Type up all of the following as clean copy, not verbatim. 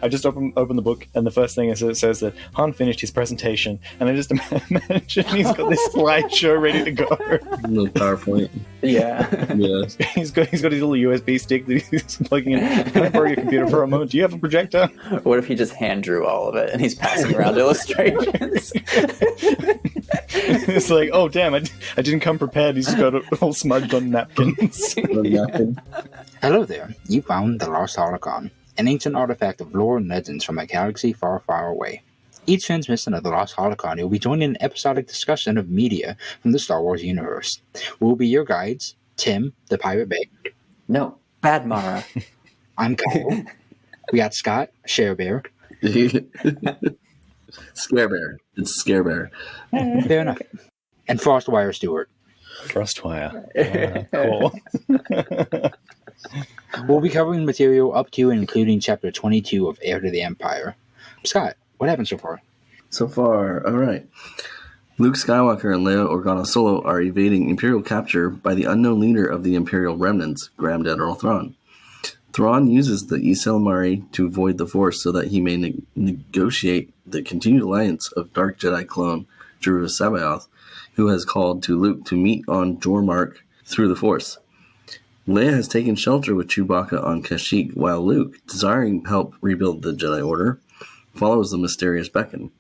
I just open the book, and the first thing is it says that Han finished his presentation, and I just imagine he's got this slideshow ready to go. Little PowerPoint. Yeah. Yeah. He's got his little USB stick that he's plugging in. Can I borrow your computer for a moment? Do you have a projector? What if he just hand drew all of it and he's passing around illustrations? It's like, oh damn, I didn't come prepared. He's just got it all smudged on napkins. Hello there. You found the Lost Holocron, an ancient artifact of lore and legends from a galaxy far, far away. Each transmission of the Lost Holocron will be joined in an episodic discussion of media from the Star Wars universe. We will be your guides, Tim, the Pirate Bay. No, Bad Mara. I'm Kyle. We got Scott, Share Bear. Scare Bear. It's Scare Bear. Fair enough. And Frostwire Stewart. Frostwire. Cool. We'll be covering material up to and including Chapter 22 of Heir to the Empire. Scott, what happened so far? So far, all right. Luke Skywalker and Leia Organa Solo are evading Imperial capture by the unknown leader of the Imperial remnants, Grand Admiral Thrawn. Thrawn uses the ysalamiri to avoid the Force so that he may negotiate the continued alliance of Dark Jedi clone Joruus C'Baoth, who has called to Luke to meet on Jormark through the Force. Leia has taken shelter with Chewbacca on Kashyyyk, while Luke, desiring help rebuild the Jedi Order, follows the mysterious beckon.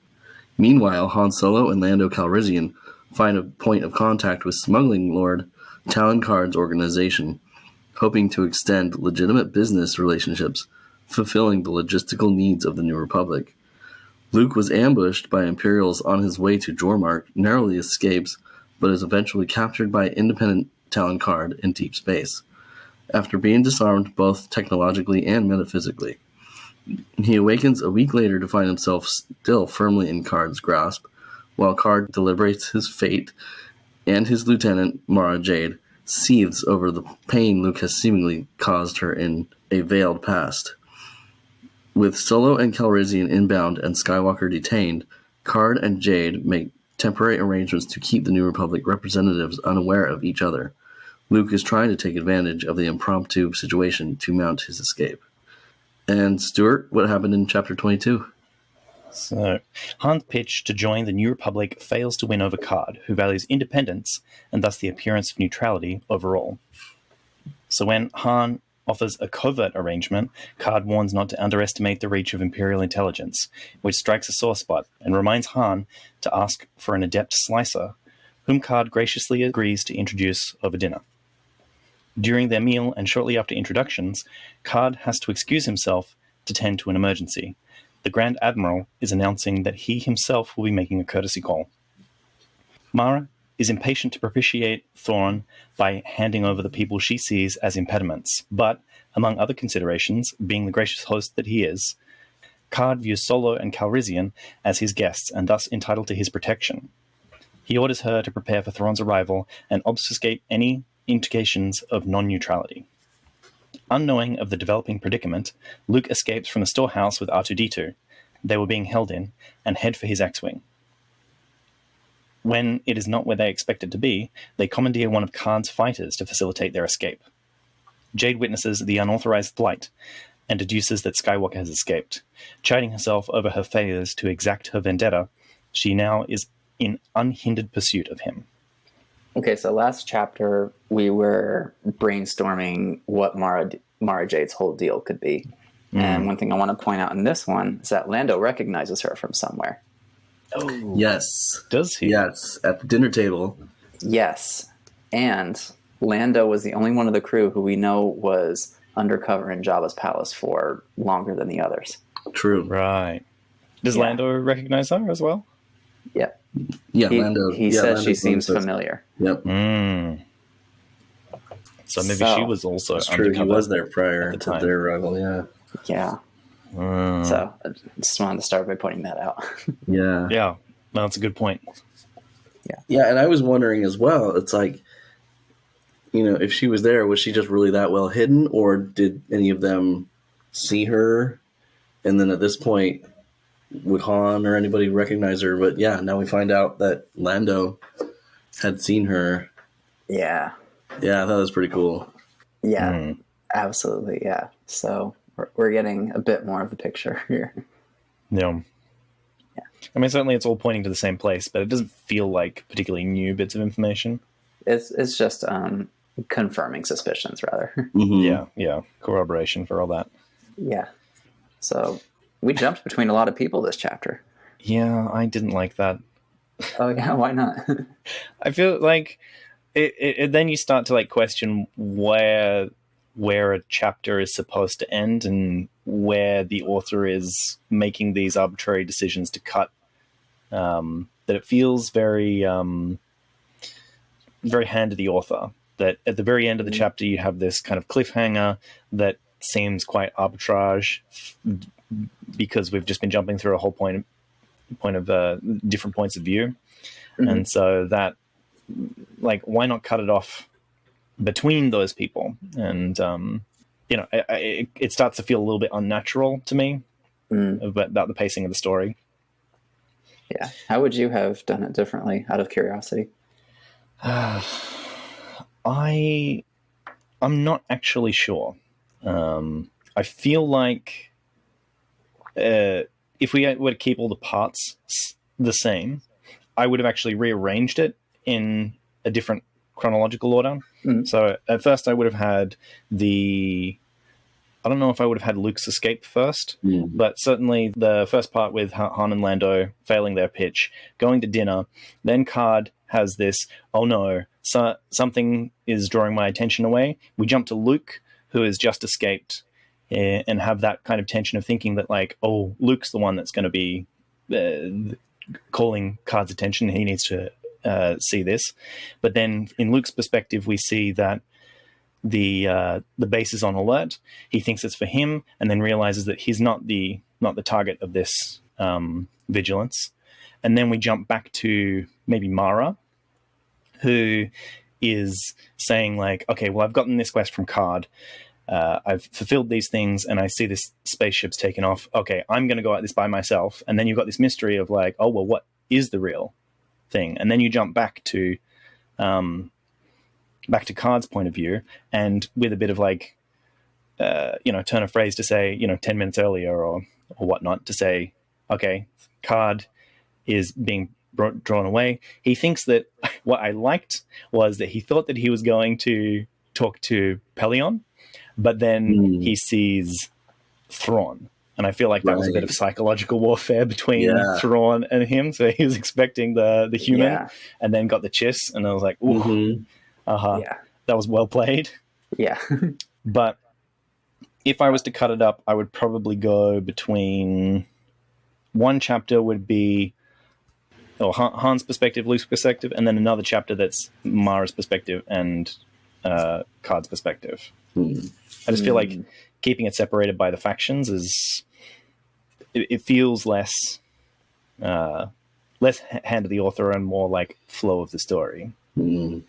Meanwhile, Han Solo and Lando Calrissian find a point of contact with Smuggling Lord Talon Karrde's organization, hoping to extend legitimate business relationships, fulfilling the logistical needs of the New Republic. Luke was ambushed by Imperials on his way to Jormark, narrowly escapes, but is eventually captured by Independent Talon Karrde in deep space. After being disarmed both technologically and metaphysically, he awakens a week later to find himself still firmly in Karrde's grasp, while Karrde deliberates his fate, and his lieutenant, Mara Jade, seethes over the pain Luke has seemingly caused her in a veiled past. With Solo and Calrissian inbound and Skywalker detained, Karrde and Jade make temporary arrangements to keep the New Republic representatives unaware of each other. Luke is trying to take advantage of the impromptu situation to mount his escape. And Stuart, what happened in Chapter 22? So, Han's pitch to join the New Republic fails to win over Karrde, who values independence and thus the appearance of neutrality overall. So when Han offers a covert arrangement, Karrde warns not to underestimate the reach of Imperial intelligence, which strikes a sore spot and reminds Han to ask for an adept slicer, whom Karrde graciously agrees to introduce over dinner. During their meal and shortly after introductions, Karrde has to excuse himself to tend to an emergency. The Grand Admiral is announcing that he himself will be making a courtesy call. Mara is impatient to propitiate Thrawn by handing over the people she sees as impediments, but, among other considerations, being the gracious host that he is, Karrde views Solo and Calrissian as his guests and thus entitled to his protection. He orders her to prepare for Thrawn's arrival and obfuscate any indications of non-neutrality. Unknowing of the developing predicament, Luke escapes from the storehouse with R2-D2 they were being held in and head for his X-Wing. When it is not where they expect it to be, they commandeer one of Karrde's fighters to facilitate their escape. Jade witnesses the unauthorized flight and deduces that Skywalker has escaped. Chiding herself over her failures to exact her vendetta, she now is in unhindered pursuit of him. Okay, so last chapter we were brainstorming what Mara Jade's whole deal could be. And one thing I want to point out in this one is that Lando recognizes her from somewhere. Oh, Yes. does he? Yes, at the dinner table. Yes. And Lando was the only one of the crew who we know was undercover in Jabba's palace for longer than the others. True. Right. Does Yeah. Lando recognize her as well? Yeah. Yeah, Lando. He says Lando she seems says- familiar. Yep. So maybe So, she was also That's true. He undercover was there prior at the to time. their arrival, yeah. Yeah. So I just wanted to start by pointing that out. Yeah. Yeah, no, that's a good point. Yeah, and I was wondering as well, it's like, you know, if she was there, was she just really that well hidden, or did any of them see her? And then at this point, would Han or anybody recognize her? But yeah, now we find out that Lando had seen her. Yeah. Yeah, I thought that was pretty cool. Yeah. Absolutely. Yeah. So we're getting a bit more of the picture here. Yeah. I mean, certainly it's all pointing to the same place, but it doesn't feel like particularly new bits of information. It's just confirming suspicions, rather. Mm-hmm. Yeah. Corroboration for all that. Yeah. So we jumped between a lot of people this chapter. Yeah, I didn't like that. Oh, yeah, why not? I feel like it then you start to like question where a chapter is supposed to end and where the author is making these arbitrary decisions to cut. That it feels very very hand of the author. That at the very end of the chapter you have this kind of cliffhanger that seems quite arbitrage because we've just been jumping through a whole point of different points of view. And so that, like, why not cut it off between those people? And it starts to feel a little bit unnatural to me about the pacing of the story. Yeah. How would you have done it differently, out of curiosity? I'm not actually sure. I feel like if we were to keep all the parts the same, I would have actually rearranged it in a different chronological order. So at first I would have had I don't know if I would have had Luke's escape first, but certainly the first part with Han and Lando failing their pitch, going to dinner, then Karrde has this, oh no, something is drawing my attention away. We jump to Luke, who has just escaped, and have that kind of tension of thinking that, like, oh, Luke's the one that's going to be calling Karrde's attention. He needs to see this. But then in Luke's perspective, we see that the base is on alert. He thinks it's for him, and then realizes that he's not the target of this vigilance. And then we jump back to maybe Mara, who is saying, like, okay, well, I've gotten this quest from Karrde. I've fulfilled these things, and I see this spaceship's taken off. Okay, I'm going to go at this by myself. And then you've got this mystery of, like, oh, well, what is the real thing? And then you jump back to Karrde's point of view, and with a bit of, like, turn of phrase to say, 10 minutes earlier or whatnot, to say, okay, Karrde is being drawn away. He thinks that what I liked was that he thought that he was going to talk to Pelion, but then he sees Thrawn. And I feel like that was a bit of psychological warfare between Thrawn and him. So he was expecting the human and then got the chiss. And I was like, ooh, that was well played. Yeah. But if I was to cut it up, I would probably go between one chapter would be Han's perspective, Luke's perspective, and then another chapter that's Mara's perspective and Karrde's perspective. I just feel like keeping it separated by the factions it feels less hand of the author and more like flow of the story. And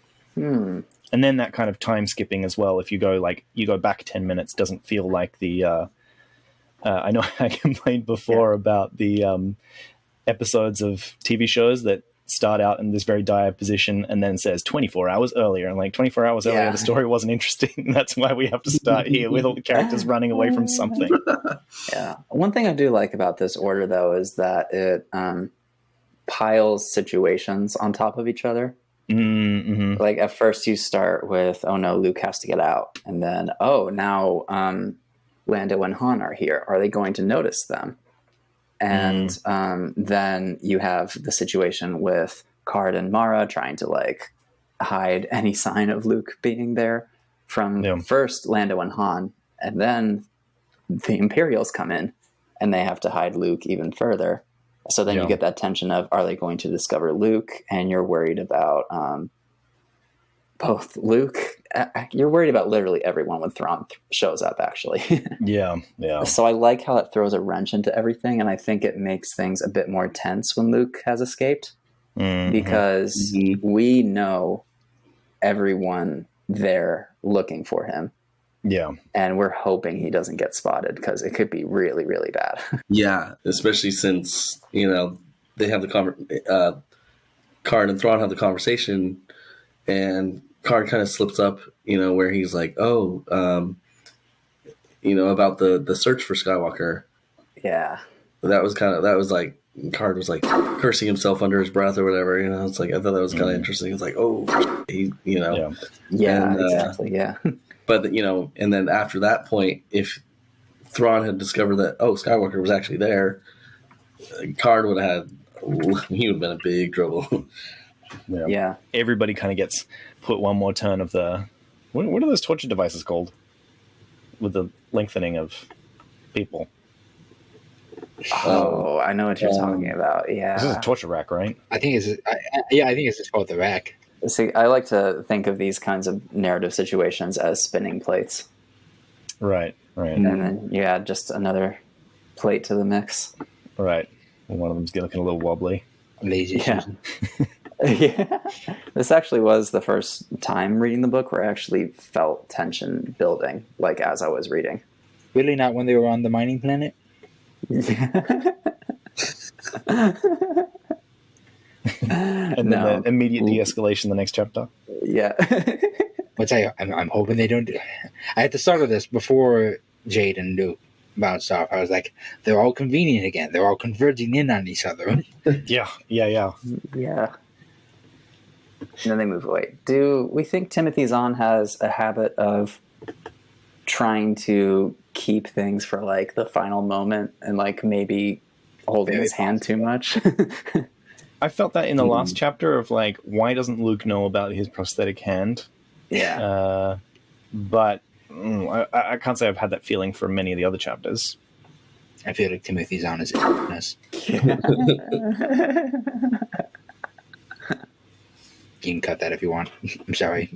then that kind of time skipping as well. If you go back 10 minutes, doesn't feel like the. I know I complained before about the episodes of TV shows that start out in this very dire position and then says 24 hours earlier, and like 24 hours earlier the story wasn't interesting. That's why we have to start here with all the characters running away from something. One thing I do like about this order, though, is that it piles situations on top of each other. Like at first you start with, oh no, Luke has to get out, and then now Lando and Han are here. Are they going to notice them? And then you have the situation with Karrde and Mara trying to, like, hide any sign of Luke being there from first Lando and Han, and then the Imperials come in and they have to hide Luke even further. So then you get that tension of, are they going to discover Luke? And you're worried about both Luke. You're worried about literally everyone when Thrawn shows up, actually. Yeah. So I like how it throws a wrench into everything, and I think it makes things a bit more tense when Luke has escaped, because we know everyone there looking for him. Yeah. And we're hoping he doesn't get spotted, because it could be really, really bad. Yeah, especially since, they have the Karrde and Thrawn have the conversation, and Karrde kind of slips up, where he's like, about the search for Skywalker. Yeah. That was like Karrde was like cursing himself under his breath or whatever. It's like I thought that was kind of interesting. It's like, oh, Yeah. Yeah, And, exactly. Yeah. But and then after that point, if Thrawn had discovered that Skywalker was actually there, Karrde would have been in big trouble. Yeah. Everybody kind of gets put one more turn of the what are those torture devices called with the lengthening of people? Oh, I know what you're talking about. Yeah. This is a torture rack, right? I think it's just called the rack. See, I like to think of these kinds of narrative situations as spinning plates. Right. And then you add just another plate to the mix. Right. And one of them's looking a little wobbly. Lazy. Yeah. Yeah. This actually was the first time reading the book where I actually felt tension building, like as I was reading. Really, not when they were on the mining planet. And then the immediate de-escalation the next chapter. Yeah. Which I'm hoping they don't do. At the start of this, before Jade and Luke bounced off, I was like, they're all convening again. They're all converging in on each other. Yeah. Yeah. And then they move away. Do we think Timothy Zahn has a habit of trying to keep things for like the final moment and like maybe holding his hand too much? I felt that in the last chapter of like, why doesn't Luke know about his prosthetic hand? Yeah. But I can't say I've had that feeling for many of the other chapters. I feel like Timothy Zahn is illness. You can cut that if you want. I'm sorry.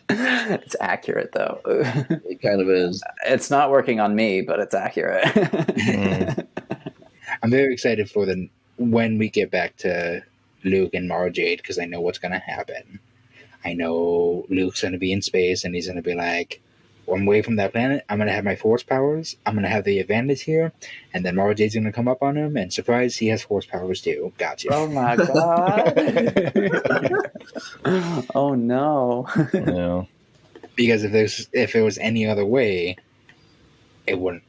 It's accurate though. It kind of is. It's not working on me, but it's accurate. I'm very excited for when we get back to Luke and Mara Jade, because I know what's going to happen. I know Luke's going to be in space and he's going to be like, I'm away from that planet. I'm going to have my force powers. I'm going to have the advantage here. And then Mara Jade's going to come up on him and surprise, he has force powers too. Gotcha. Oh my God. Oh no. Yeah. Because if it was any other way, it wouldn't.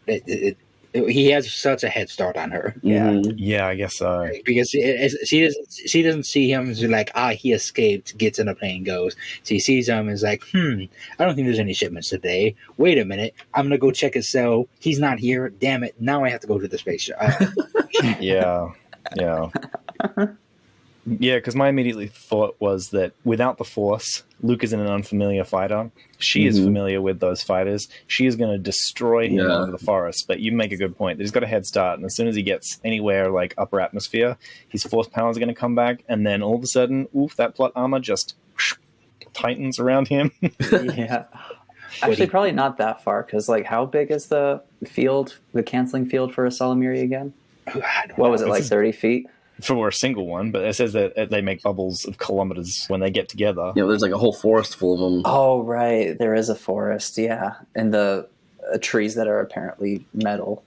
He has such a head start on her. Yeah. Yeah, I guess so. Because she doesn't see him as like, he escaped, gets in a plane, goes. She sees him as like, I don't think there's any shipments today. Wait a minute, I'm gonna go check his cell. He's not here. Damn it! Now I have to go to the spaceship. Yeah. Yeah, because my immediate thought was that without the Force, Luke is an unfamiliar fighter. She is familiar with those fighters. She is going to destroy him over the forest. But you make a good point that he's got a head start, and as soon as he gets anywhere like upper atmosphere, his Force powers are going to come back, and then all of a sudden, that plot armor just tightens around him. Yeah. Actually, probably not that far, because like, how big is the canceling field for a ysalamiri again? What was it, like 30 feet? For a single one, but it says that they make bubbles of kilometers when they get together. Yeah, there's like a whole forest full of them. Oh, right. There is a forest, yeah. And the trees that are apparently metal.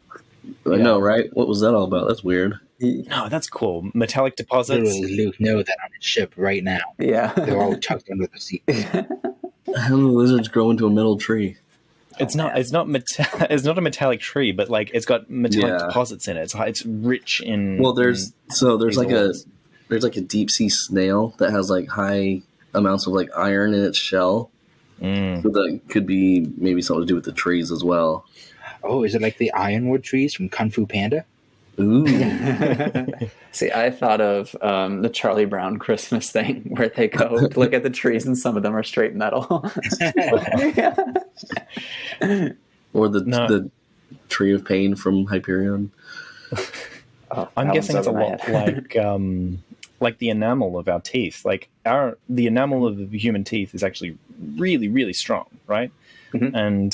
I know, right? What was that all about? That's weird. No, that's cool. Metallic deposits. Literally, Luke knows that on his ship right now. Yeah. They're all tucked under the seat. How do the lizards grow into a metal tree? It's not a metallic tree, but like it's got metallic deposits in it. It's rich in. Well, there's like a deep sea snail that has like high amounts of like iron in its shell. So that could be maybe something to do with the trees as well. Oh, is it like the ironwood trees from Kung Fu Panda? Ooh. See, I thought of the Charlie Brown Christmas thing where they go look at the trees and some of them are straight metal. Or the tree of pain from Hyperion. I'm guessing it's a lot like the enamel of our teeth. Like the enamel of the human teeth is actually really, really strong, right? Mm-hmm. And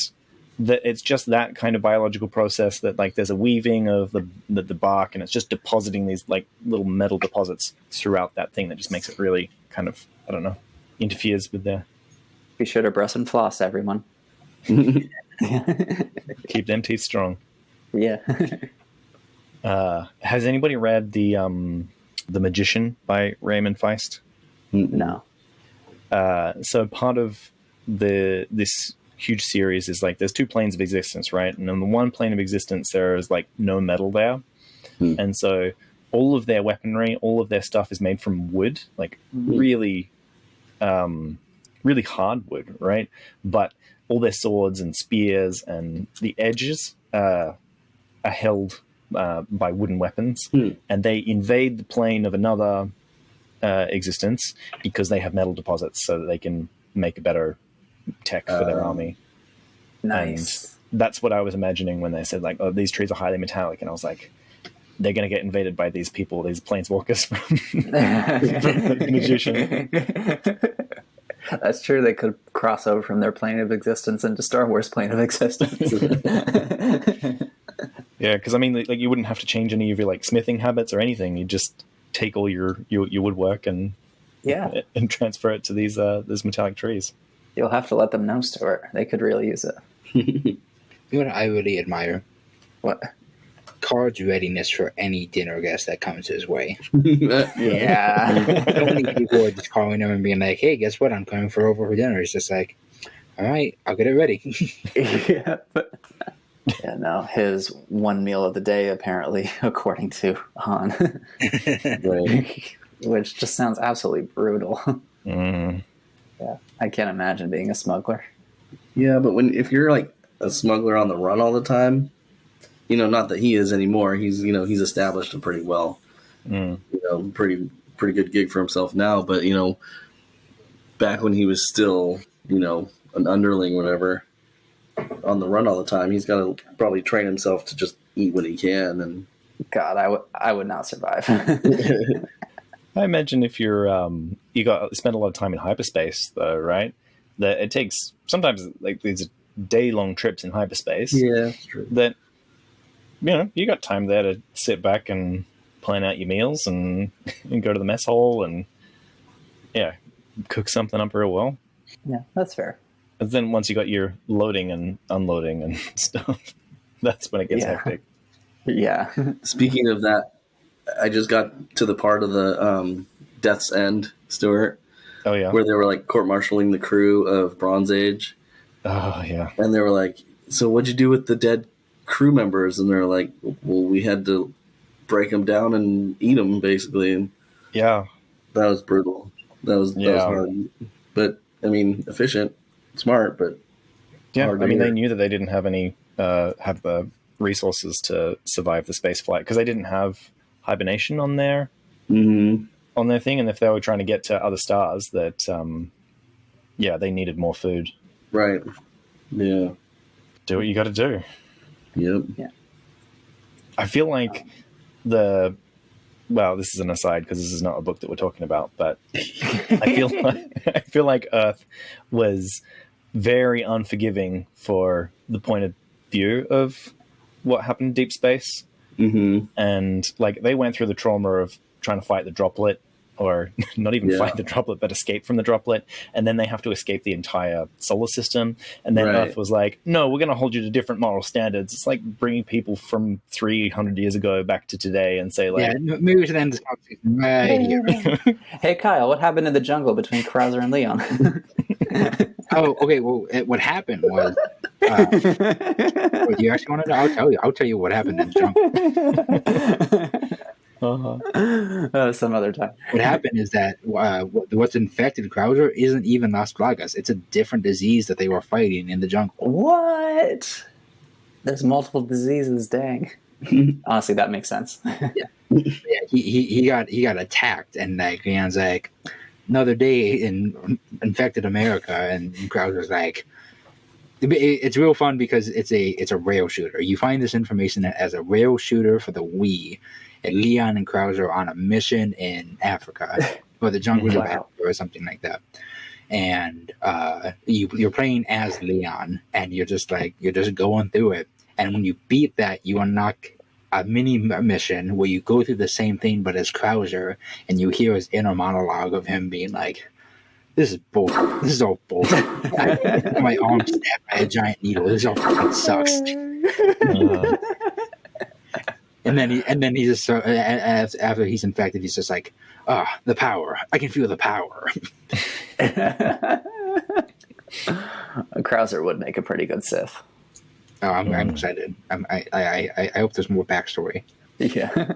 it's just that kind of biological process that like there's a weaving of the bark, and it's just depositing these like little metal deposits throughout that thing that just makes it really kind of, I don't know, interferes with the. Be sure to brush and floss, everyone. Keep them teeth strong. Yeah. Has anybody read the Magician by Raymond Feist? No. So part of this huge series is like there's two planes of existence, right? And on the one plane of existence, there is like no metal there, and so all of their weaponry, all of their stuff is made from wood, like really hard wood, right? But all their swords and spears and the edges are held by wooden weapons, and they invade the plane of another existence because they have metal deposits so that they can make a better tech for their army. Nice. And that's what I was imagining when they said like, oh, these trees are highly metallic, and I was like, they're going to get invaded by these people, these planeswalkers from the magician. That's true. They could cross over from their plane of existence into Star Wars plane of existence. Yeah, because I mean, like you wouldn't have to change any of your like smithing habits or anything. You just take all your woodwork and transfer it to these metallic trees. You'll have to let them know, Stuart. They could really use it. You know what I really admire? What? Karrde's readiness for any dinner guest that comes his way. Yeah. So many people are just calling him and being like, hey, guess what? I'm coming over for dinner. He's just like, all right, I'll get it ready. Yeah. Yeah, no, his one meal of the day, apparently, according to Han. Right. Which just sounds absolutely brutal. Mm. Yeah, I can't imagine being a smuggler. Yeah, but if you're like a smuggler on the run all the time, not that he is anymore. He's he's established a pretty well, pretty good gig for himself now. But back when he was still an underling, whatever, on the run all the time, he's got to probably train himself to just eat what he can. And God, I would not survive. I imagine if you're spend a lot of time in hyperspace, though, right? That it takes sometimes like these day-long trips in hyperspace. Yeah, that's true. That you got time there to sit back and plan out your meals and go to the mess hole and cook something up real well. Yeah, that's fair. And then once you got your loading and unloading and stuff, that's when it gets hectic. Yeah. Speaking of that, I just got to the part of the Death's End, Stuart. Oh, yeah. Where they were like court-martialing the crew of Bronze Age. Oh, yeah. And they were like, so what'd you do with the dead crew members? And they're like, well, we had to break them down and eat them, basically. And yeah. That was brutal. That was hard. But, I mean, efficient, smart, but yeah, I mean, they knew that they didn't have have the resources to survive the space flight because they didn't have hibernation on their on their thing, and if they were trying to get to other stars, that they needed more food. Right. Yeah. Do what you got to do. Yep. Yeah. I feel like this is an aside because this is not a book that we're talking about, but I feel like Earth was very unforgiving for the point of view of what happened in deep space. Mm-hmm. And like they went through the trauma of trying to fight the droplet, or not even fight the droplet, but escape from the droplet. And then they have to escape the entire solar system. And then Earth was like, no, we're going to hold you to different moral standards. It's like bringing people from 300 years ago back to today and say like... Yeah, maybe we should end this conversation right here. Hey, Kyle, what happened in the jungle between Krauser and Leon? Oh, okay. Well, what happened was... do you actually want to know? I'll tell you what happened in the jungle. Some other time. What happened is that what's infected Krauser isn't even Las Plagas. It's a different disease that they were fighting in the jungle. What? There's multiple diseases. Dang. Honestly, that makes sense. He got attacked, and like Leon's like, another day in infected America, and Krauser's like. It's real fun because it's a rail shooter. You find this information as a rail shooter for the Wii. And Leon and Krauser are on a mission in Africa, or the jungles of Africa, or something like that. And you're playing as Leon, and you're just going through it. And when you beat that, you unlock a mini mission where you go through the same thing, but as Krauser, and you hear his inner monologue of him being like, "This is bullshit. This is all bullshit. My arm stabbed by a giant needle. This all fucking sucks." And then he just after he's infected, he's just like, the power. I can feel the power. Krauser would make a pretty good Sith. Oh, I'm excited. I hope there's more backstory. Yeah.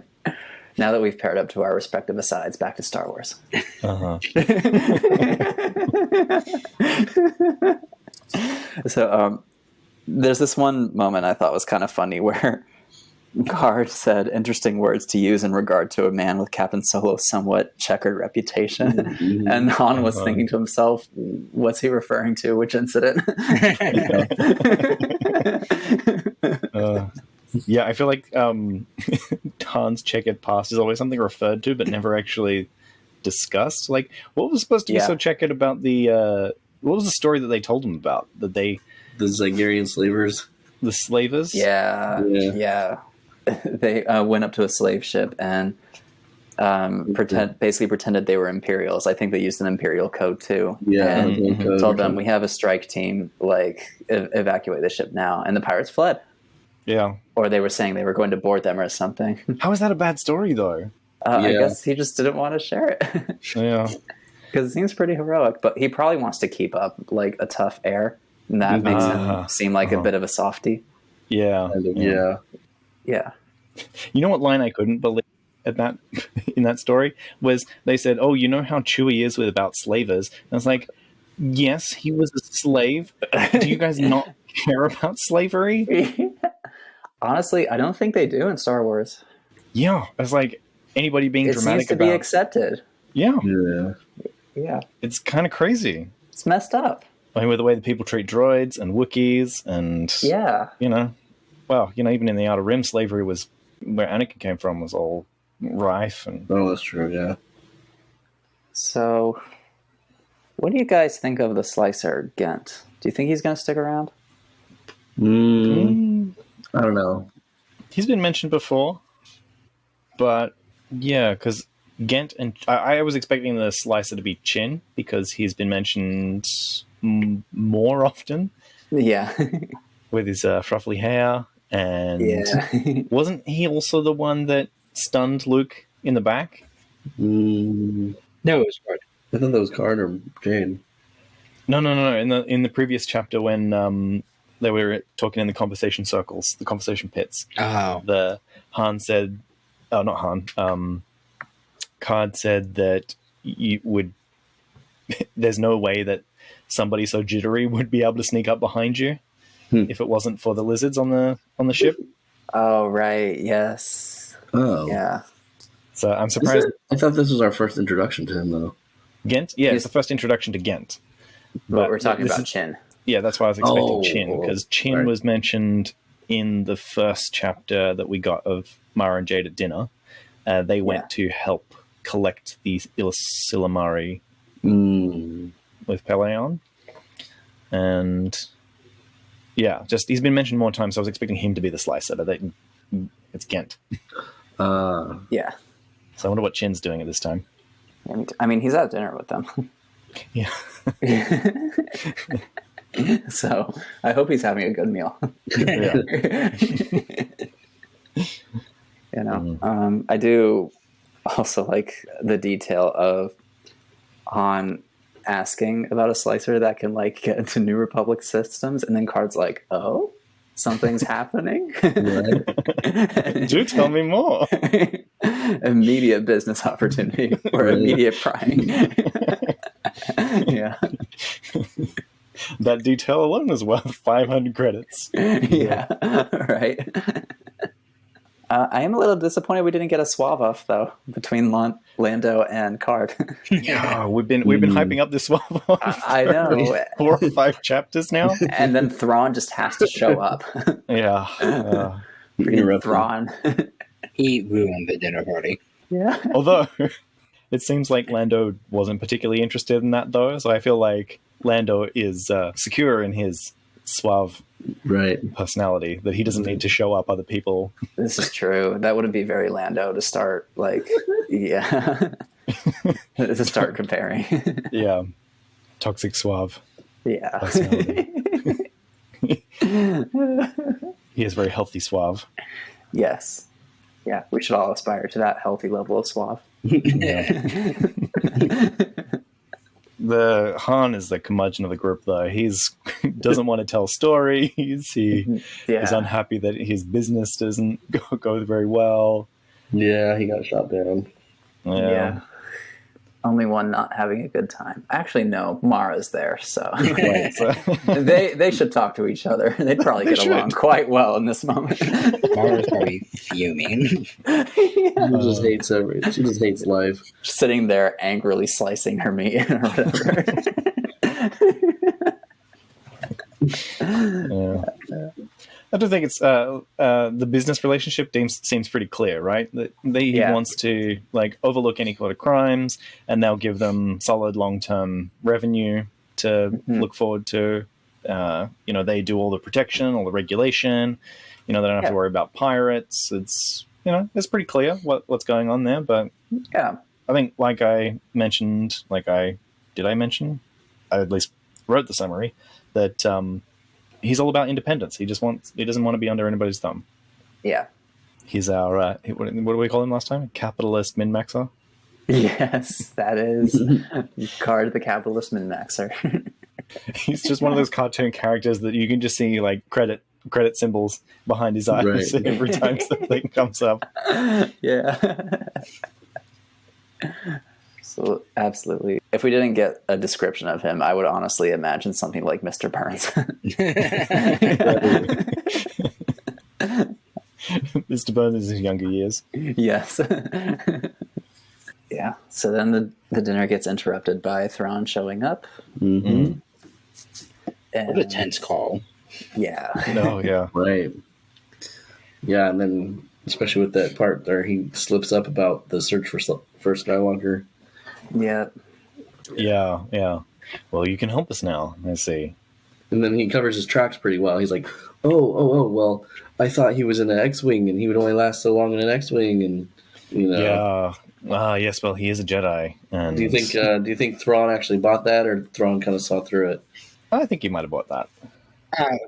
Now that we've paired up to our respective asides, back to Star Wars. Uh-huh. So there's this one moment I thought was kind of funny where Karrde said interesting words to use in regard to a man with Captain Solo's somewhat checkered reputation. And Han was thinking to himself, what's he referring to? Which incident? Yeah, I feel like Han's checkered past is always something referred to, but never actually discussed. Like, what was supposed to be so checkered about the... what was the story that they told him about? That they... The Zygerian slavers. The slavers? Yeah. They went up to a slave ship and basically pretended they were Imperials. I think they used an Imperial code too. Yeah. And told them, we have a strike team, evacuate the ship now. And the pirates fled. Yeah. Or they were saying they were going to board them or something. How is that a bad story, though? I guess he just didn't want to share it. Yeah. Because it seems pretty heroic, but he probably wants to keep up a tough air. And that makes him seem like a bit of a softie. Yeah. Yeah. You know what line I couldn't believe at that in that story was they said, "Oh, you know how Chewie is about slavers?" And I was like, "Yes, he was a slave. Do you guys not care about slavery?" Honestly, I don't think they do in Star Wars. Yeah, it's like anybody being it dramatic seems to about. Be accepted. Yeah, it's kind of crazy. It's messed up. I mean, with the way that people treat droids and Wookiees, and even in the Outer Rim, slavery was where Anakin came from was all rife. And that's true. Yeah. So, what do you guys think of the Slicer Ghent? Do you think he's going to stick around? I don't know. He's been mentioned before, but yeah, because Ghent and I was expecting the Slicer to be Chin because he's been mentioned more often. Yeah, with his fruffly hair, and wasn't he also the one that stunned Luke in the back? No, it was Karrde. I thought that was Karrde or Jade. No. In the previous chapter when they were talking in the conversation circles, the conversation pits. Oh. The Han said, "Oh, not Han." Karrde said that you would. There's no way that somebody so jittery would be able to sneak up behind you if it wasn't for the lizards on the ship. Oh right, yes. Oh yeah. So I'm surprised. I thought this was our first introduction to him, though. Ghent, yeah, it's the first introduction to Ghent. But we're talking about Chin. Yeah, that's why I was expecting Chin, because Chin was mentioned in the first chapter that we got of Mara and Jade at dinner. They went to help collect the ysalamiri with Peleon. And just he's been mentioned more times, so I was expecting him to be the Slicer. It's Ghent. Yeah. So I wonder what Chin's doing at this time. I mean, he's at dinner with them. Yeah. So I hope he's having a good meal. I do also like the detail of Han asking about a Slicer that can get into New Republic systems, and then Karrde's like, "Oh, something's happening." Do tell me more. Immediate business opportunity or immediate prying. Yeah. That detail alone is worth 500 credits. Yeah, right. I am a little disappointed we didn't get a swab off though between Lando and Karrde. Yeah, we've been hyping up this swab off. I know. 4 or 5 chapters now, and then Thrawn just has to show up. Yeah, Thrawn. He ruined the dinner party. Yeah. Although it seems like Lando wasn't particularly interested in that though, so I feel like Lando is secure in his suave personality that he doesn't need to show up other people. This is true. That wouldn't be very Lando to start to start comparing. Yeah. Toxic suave. Yeah. He is very healthy suave. Yes. Yeah, we should all aspire to that healthy level of suave. the Han is the curmudgeon of the group, though. He's doesn't want to tell stories. He is unhappy that his business doesn't go very well. Yeah, he got shot down. Yeah. Only one not having a good time. Actually, no, Mara's there, so Right, so they should talk to each other. They'd probably get along quite well in this moment. Mara's probably fuming. She just hates everything. She just hates life. Sitting there angrily slicing her meat or whatever. I do think it's the business relationship seems pretty clear, right? That he wants to like overlook any sort of crimes, and they'll give them solid long-term revenue to look forward to. They do all the protection, all the regulation. They don't have to worry about pirates. It's it's pretty clear what's going on there. But yeah, I think like I mentioned, I at least wrote the summary that. He's all about independence. He doesn't want to be under anybody's thumb. Yeah. He's our, what do we call him last time? Capitalist min-maxer? Yes, that is Karrde the capitalist min-maxer. He's just one of those cartoon characters that you can just see like credit symbols behind his eyes every time something comes up. Yeah. So, absolutely. If we didn't get a description of him, I would honestly imagine something like Mr. Burns. Mr. Burns in his younger years. Yes. Yeah. So then the dinner gets interrupted by Thrawn showing up. Mm-hmm. And, what a tense call. Yeah. Oh, yeah. Right. Yeah, and then especially with that part there, he slips up about the search for Skywalker. Yeah. Yeah. Well, you can help us now, I see. And then he covers his tracks pretty well. He's like, oh, well, I thought he was in an X-Wing, and he would only last so long in an X-Wing, and, Yeah. Yes, well, he is a Jedi. And Do you think Thrawn actually bought that, or Thrawn kind of saw through it? I think he might have bought that.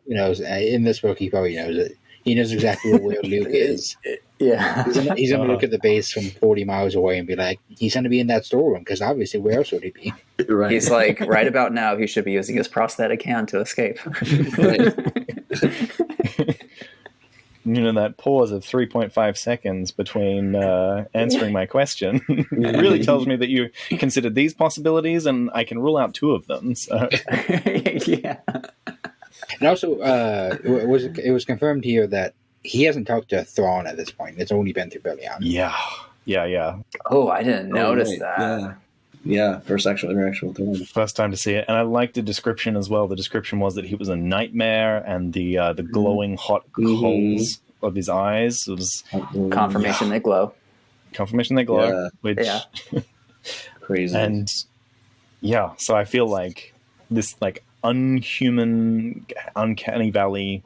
Who knows? In this book, he probably knows it. He knows exactly where Luke is. Yeah. He's going to look at the base from 40 miles away and be like, he's going to be in that storeroom, because obviously where else would he be? Right. He's like, right about now, he should be using his prosthetic hand to escape. That pause of 3.5 seconds between answering my question really tells me that you considered these possibilities, and I can rule out two of them. So. Yeah. And also, it was confirmed here that he hasn't talked to Thrawn at this point. It's only been through Belian. Yeah. Oh, I didn't notice that. Yeah, first actual interaction with Thrawn. First time to see it, and I liked the description as well. The description was that he was a nightmare, and the glowing hot holes of his eyes was Confirmation they glow. Confirmation they glow, Yeah. which Crazy. And so I feel like this unhuman, uncanny valley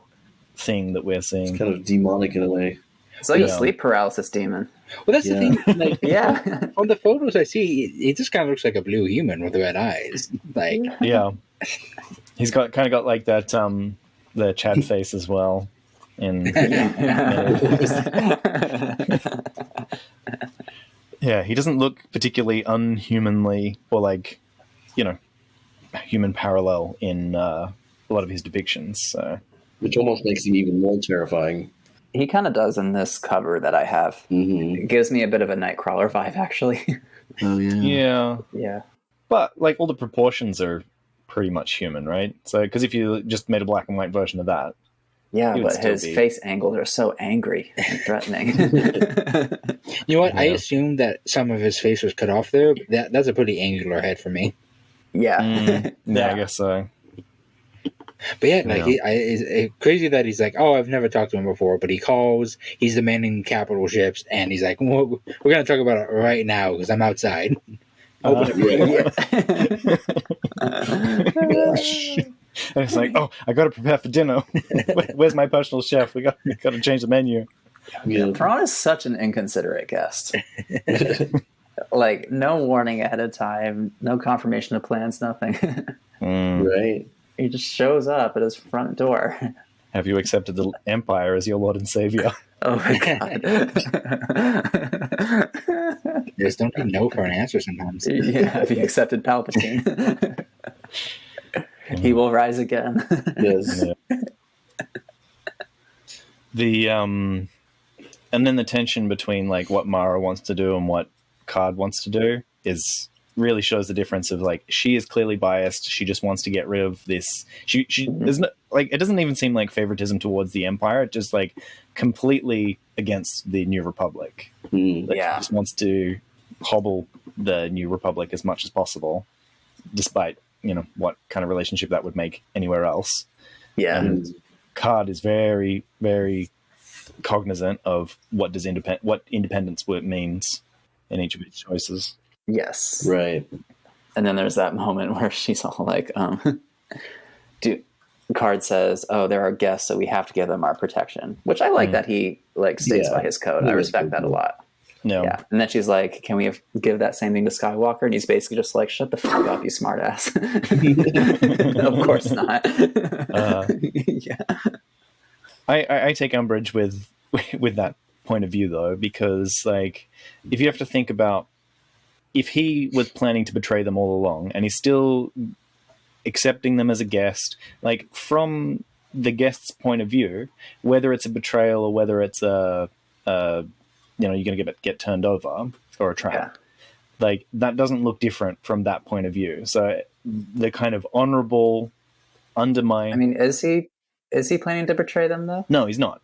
thing that we're seeing. It's kind of demonic in a way. It's like a sleep paralysis demon. Well, that's the thing. Like, yeah. On the photos I see, he just kind of looks like a blue human with red eyes. Like, yeah, he's got like that the Chad face as well. Yeah, he doesn't look particularly unhumanly or human parallel in a lot of his depictions. So. Which almost makes him even more terrifying. He kind of does in this cover that I have. Mm-hmm. It gives me a bit of a Nightcrawler vibe, actually. Oh, yeah. Yeah. But, all the proportions are pretty much human, right? So, because if you just made a black and white version of that. Yeah, but his face angles are so angry and threatening. You know what? Yeah. I assumed that some of his face was cut off there. But that's a pretty angular head for me. Yeah. Yeah, I guess so. But it's crazy that he's like, oh, I've never talked to him before, but he calls, he's demanding capital ships, and he's like, well, we're going to talk about it right now because I'm outside. And it's like, oh, I got to prepare for dinner. Where's my personal chef? We got to change the menu. Yeah, Thrawn is such an inconsiderate guest. No warning ahead of time, no confirmation of plans, nothing. Right. He just shows up at his front door. Have you accepted the Empire as your Lord and Savior? Oh my God. Just don't be no for an answer sometimes. Yeah, if he accepted Palpatine, he will rise again. Yes. Yeah. The and then the tension between like what Mara wants to do and what Karrde wants to do is really shows the difference of like she is clearly biased. She just wants to get rid of this. She there's no, like it doesn't even seem like favoritism towards the Empire. It's just like completely against the New Republic. Mm. Like, Yeah. she just wants to hobble the New Republic as much as possible, despite what kind of relationship that would make anywhere else. Yeah. And Karrde is very, very cognizant of what independence means in each of its choices. Yes. Right. And then there's that moment where she's all like, Karrde says, "Oh, they're our guests, so we have to give them our protection." Which I like that he like sticks by his code. I respect that a lot. No. Yeah. And then she's like, "Can we give that same thing to Skywalker?" And he's basically just like, "Shut the fuck up, you smartass." Of course not. Yeah. I take umbrage with that point of view though, because like if you have to think about if he was planning to betray them all along and he's still accepting them as a guest, like from the guest's point of view, whether it's a betrayal or whether it's you're going to get turned over or a trap, like that doesn't look different from that point of view. So the kind of honorable undermine. I mean, is he planning to betray them though? No, he's not.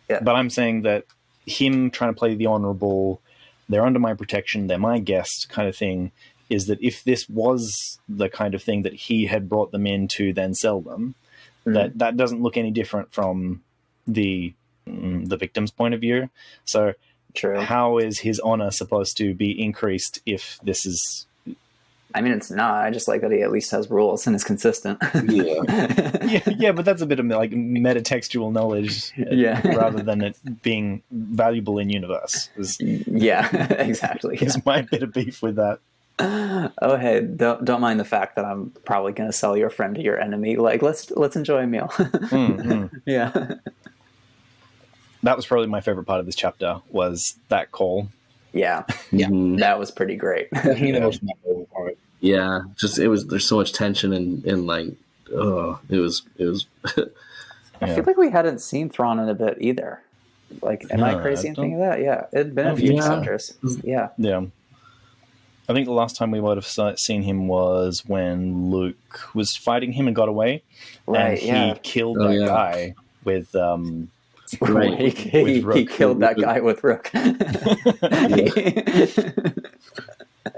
Yeah. But I'm saying that him trying to play the honorable, they're under my protection, they're my guest kind of thing, is that if this was the kind of thing that he had brought them in to then sell them, that doesn't look any different from the victim's point of view. So True. How is his honor supposed to be increased if this is... I mean, it's not. I just like that he at least has rules and is consistent. Yeah, but that's a bit of like metatextual knowledge, rather than it being valuable in universe. Yeah, exactly. Is my bit of beef with that. Oh, hey, don't mind the fact that I'm probably going to sell your friend to your enemy. Like, let's enjoy a meal. Yeah. That was probably my favorite part of this chapter, was that call. Yeah, that was pretty great. Definitely the most memorable part. Yeah, just there's so much tension and like, it was. I feel like we hadn't seen Thrawn in a bit either. Like, am I crazy in thinking that? Yeah, it'd been a few chapters. Yeah. I think the last time we would have seen him was when Luke was fighting him and got away. Right, and he killed that guy with... Right. He killed that guy with Rook.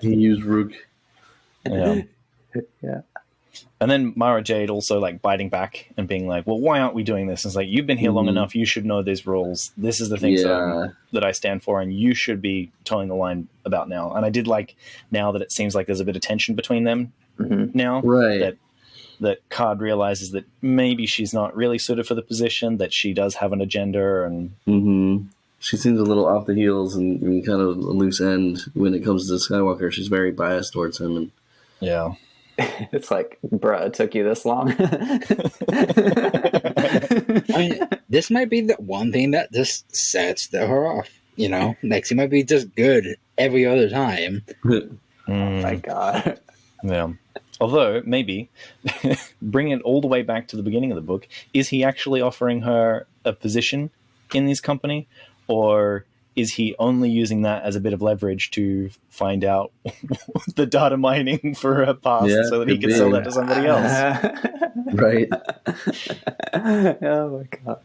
He used Rook. Yeah. And then Mara Jade also like biting back and being like, well, why aren't we doing this? And it's like, you've been here long enough. You should know these rules. This is the things that I stand for, and you should be towing the line about now. And I did like now that it seems like there's a bit of tension between them now. Right. That Karrde realizes that maybe she's not really suited for the position, that she does have an agenda. And she seems a little off the heels and kind of a loose end when it comes to Skywalker. She's very biased towards him. And yeah. It's like, bruh, it took you this long. I mean, this might be the one thing that just sets her off. Like she might be just good every other time. Oh my god. Yeah. Although, maybe, bring it all the way back to the beginning of the book, is he actually offering her a position in this company? Or is he only using that as a bit of leverage to find out the data mining for her past so that he can sell that to somebody else? Right. Oh my god.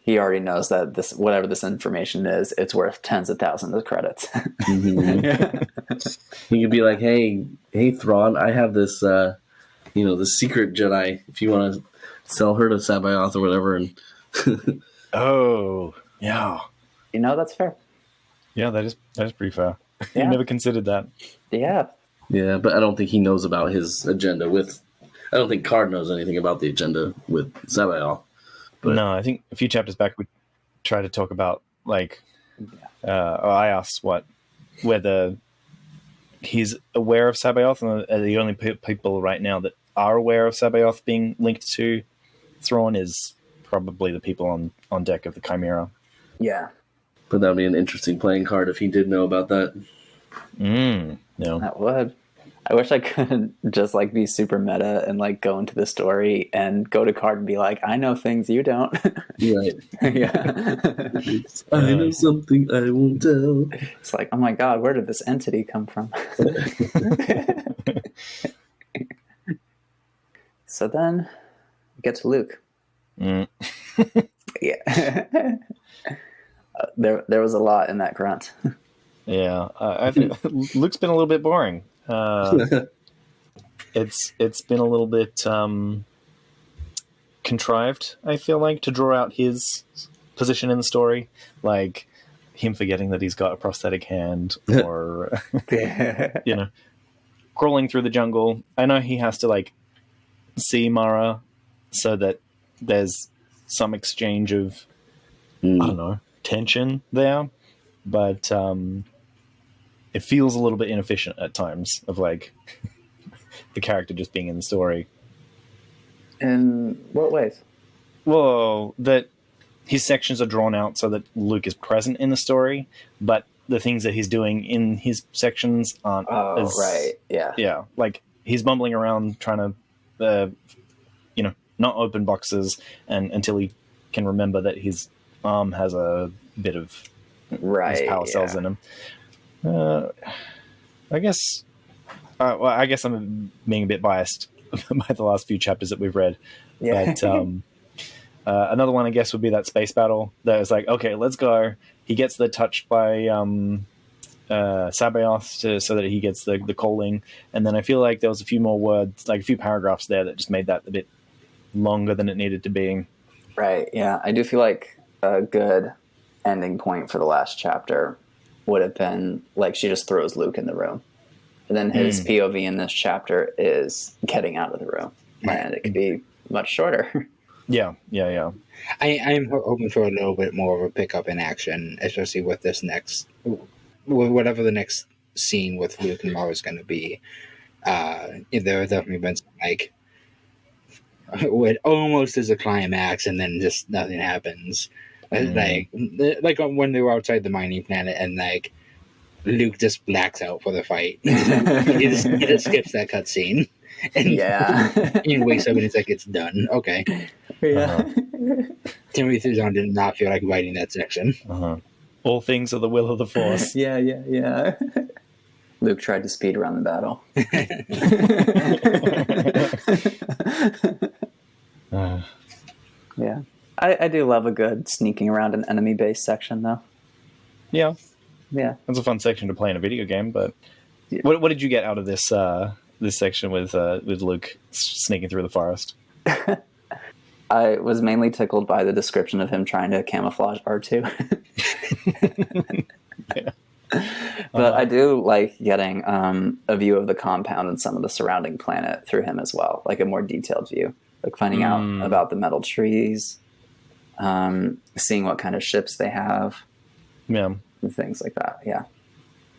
He already knows that whatever this information is, it's worth tens of thousands of credits. He could be like, hey, Thrawn, I have this, this secret Jedi. If you want to sell her to C'Baoth or whatever. And oh, yeah. That's fair. Yeah, that is pretty fair. Yeah. You never considered that. Yeah. Yeah, but I don't think he knows about his agenda I don't think Karrde knows anything about the agenda with C'Baoth. But no, I think a few chapters back we tried to talk about like, I asked whether he's aware of C'Baoth, and the only people right now that are aware of C'Baoth being linked to Thrawn is probably the people on deck of the Chimera. Yeah. But that would be an interesting playing card if he did know about that. No. That would. I wish I could just like be super meta and like go into the story and go to Karrde and be like, I know things you don't. Right. Yeah. I know something I won't tell. It's like, oh my god, where did this entity come from? So then we get to Luke. Yeah. There was a lot in that grunt. Yeah, I think Luke's been a little bit boring. It's been a little bit contrived, I feel like, to draw out his position in the story, like him forgetting that he's got a prosthetic hand, or you know, crawling through the jungle. I know he has to like see Mara so that there's some exchange of I don't know, tension there, but it feels a little bit inefficient at times, of like the character just being in the story. In what ways? Well, that his sections are drawn out so that Luke is present in the story, but the things that he's doing in his sections aren't. Oh, right. Yeah. Yeah, like he's bumbling around trying to, not open boxes and until he can remember that his arm has a bit of his power cells in him. I guess I'm being a bit biased by the last few chapters that we've read. Yeah. But another one, I guess, would be that space battle. That was like, okay, let's go. He gets the touch by C'Baoth so that he gets the calling. And then I feel like there was a few more words, like a few paragraphs there that just made that a bit longer than it needed to be. Right, yeah. I do feel like a good ending point for the last chapter would have been like she just throws Luke in the room. And then his POV in this chapter is getting out of the room. And it could be much shorter. Yeah. I'm hoping for a little bit more of a pickup in action, especially with this next, whatever the next scene with Luke and Mara is going to be. There have definitely been some, like, it almost is a climax and then just nothing happens. Like when they were outside the mining planet and like Luke just blacks out for the fight. he just skips that cutscene. And he wakes up and it's like, it's done. Okay. Yeah. Timothy Zahn did not feel like writing that section. All things are the will of the Force. Yeah. Luke tried to speed run the battle. Yeah. I do love a good sneaking around an enemy base section, though. Yeah. Yeah. It's a fun section to play in a video game, but what did you get out of this this section with Luke sneaking through the forest? I was mainly tickled by the description of him trying to camouflage R2. But I do like getting a view of the compound and some of the surrounding planet through him as well, like a more detailed view, like finding out about the metal trees, seeing what kind of ships they have, and things like that. Yeah,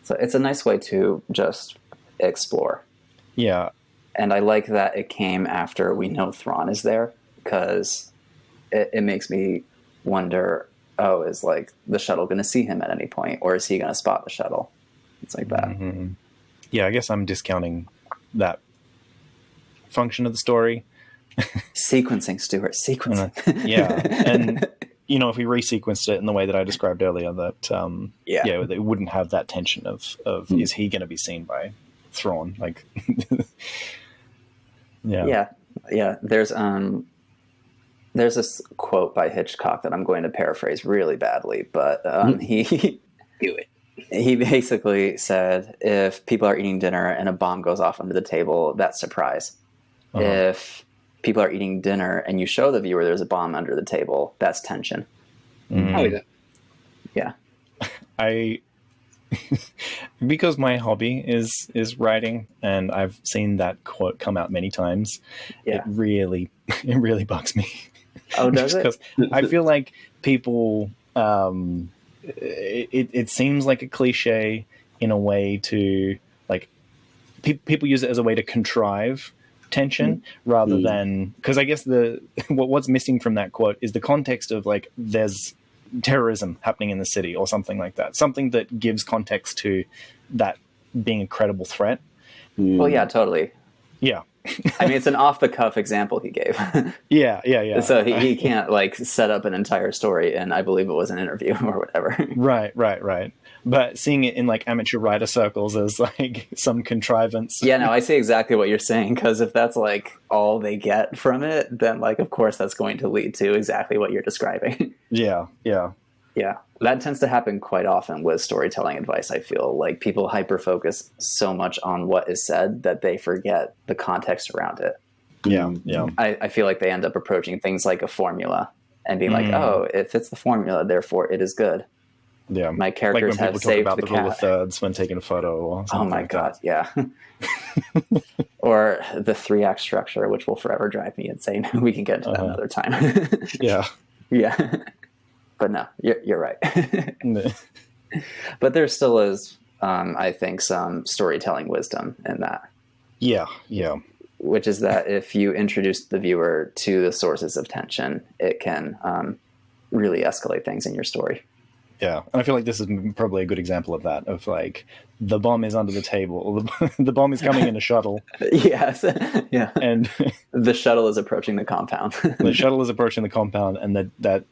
so it's a nice way to just explore. Yeah, and I like that it came after we know Thrawn is there, because it makes me wonder, is like the shuttle going to see him at any point, or is he going to spot the shuttle? It's like that. Yeah, I guess I'm discounting that function of the story. Sequencing, Stuart. Sequencing. And if we resequenced it in the way that I described earlier, that they wouldn't have that tension of is he going to be seen by Thrawn? Like, yeah. There's this quote by Hitchcock that I'm going to paraphrase really badly, but he do it. He basically said, if people are eating dinner and a bomb goes off under the table, that's surprise. If people are eating dinner and you show the viewer there's a bomb under the table, that's tension. Yeah. Because my hobby is writing, and I've seen that quote come out many times. It really bugs me. Oh, does it? Because I feel like people, it seems like a cliche in a way to, like, people use it as a way to contrive tension rather than, because I guess what's missing from that quote is the context of, like, there's terrorism happening in the city or something like that, something that gives context to that being a credible threat. Well, yeah, totally. Yeah. I mean, it's an off-the-cuff example he gave. Yeah. So he can't, like, set up an entire story, and I believe it was an interview or whatever. Right. But seeing it in, like, amateur writer circles as, like, some contrivance. Yeah, no, I see exactly what you're saying, because if that's, like, all they get from it, then, like, of course that's going to lead to exactly what you're describing. Yeah. Yeah, that tends to happen quite often with storytelling advice, I feel. Like, people hyper-focus so much on what is said that they forget the context around it. Yeah. I feel like they end up approaching things like a formula and being like, oh, it fits the formula, therefore it is good. Yeah. My characters like when have people saved talk about the the rule cat. of thirds when taking a photo or something. Oh my like god, that. yeah. Or the 3-act structure, which will forever drive me insane. We can get into that another time. Yeah. Yeah. But no, you're right. But there still is, I think, some storytelling wisdom in that. Yeah. Which is that if you introduce the viewer to the sources of tension, it can really escalate things in your story. Yeah, and I feel like this is probably a good example of that, of like, the bomb is under the table, or the bomb is coming in a shuttle. Yes, yeah. And the shuttle is approaching the compound. The shuttle is approaching the compound, and that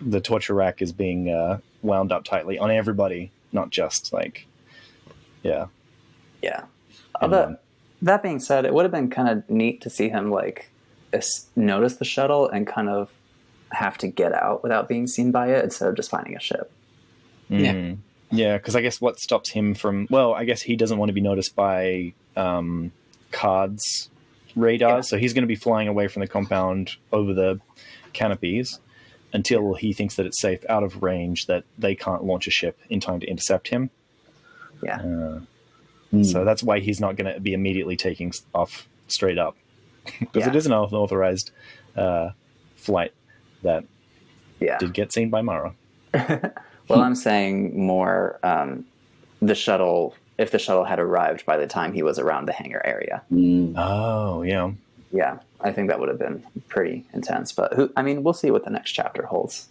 the torture rack is being wound up tightly on everybody, not just, like, yeah. Although, that being said, it would have been kind of neat to see him, like, notice the shuttle and kind of have to get out without being seen by it instead of just finding a ship. Yeah, because I guess what stops him from... Well, I guess he doesn't want to be noticed by Karrde's radars, so he's going to be flying away from the compound over the canopies until he thinks that it's safe out of range, that they can't launch a ship in time to intercept him. Yeah. So that's why he's not going to be immediately taking off straight up. Because it is an unauthorized flight that did get seen by Mara. Well, I'm saying more the shuttle, if the shuttle had arrived by the time he was around the hangar area. Oh, yeah. Yeah, I think that would have been pretty intense. But we'll see what the next chapter holds.